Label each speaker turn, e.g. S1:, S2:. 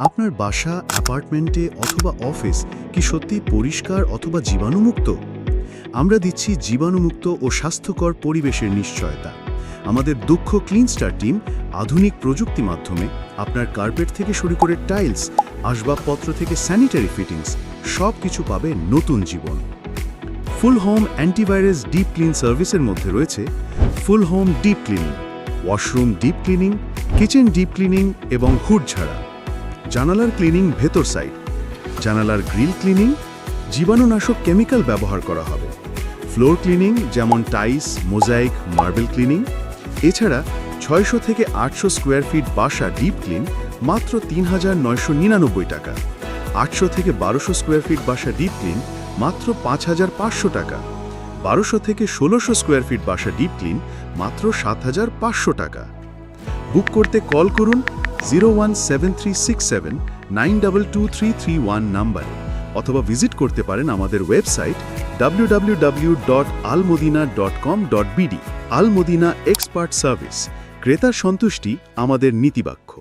S1: আপনার বাসা, অ্যাপার্টমেন্টে অথবা অফিস কি সত্যি পরিষ্কার অথবা জীবাণুমুক্ত? আমরা দিচ্ছি জীবাণুমুক্ত ও স্বাস্থ্যকর পরিবেশের নিশ্চয়তা। আমাদের দক্ষ ক্লিনস্টার টিম আধুনিক প্রযুক্তি মাধ্যমে আপনার কার্পেট থেকে শুরু করে টাইলস, আসবাবপত্র থেকে স্যানিটারি ফিটিংস সব কিছু পাবে নতুন জীবন। Full home antivirus deep clean সার্ভিসের মধ্যে রয়েছে full home deep cleaning, washroom deep cleaning, kitchen deep cleaning এবং হুড ঝাড়া, জানালার ক্লিনিং ভেতর সাইড, জানালার গ্রিল ক্লিনিং, জীবাণুনাশক কেমিক্যাল ব্যবহার করা হবে, ফ্লোর ক্লিনিং যেমন টাইলস, মোজাইক, মার্বেল ক্লিনিং। এছাড়া 600 থেকে 800 স্কোয়ার ফিট বাসা ডিপ ক্লিন মাত্র ৩,৯৯৯ টাকা, 800 থেকে 1200 স্কোয়ার ফিট বাসা ডিপ ক্লিন মাত্র 5,500 টাকা, 1200 থেকে 1600 স্কোয়ার ফিট বাসা ডিপ ক্লিন মাত্র 7,500 টাকা। বুক করতে কল করুন 0173679223331 নাম্বারে, অথবা ভিজিট করতে পারেন আমাদের ওয়েবসাইট www.almodina.com.bd। আল মদিনা এক্সপার্ট সার্ভিস, ক্রেতার সন্তুষ্টি আমাদের নীতিবাক্য।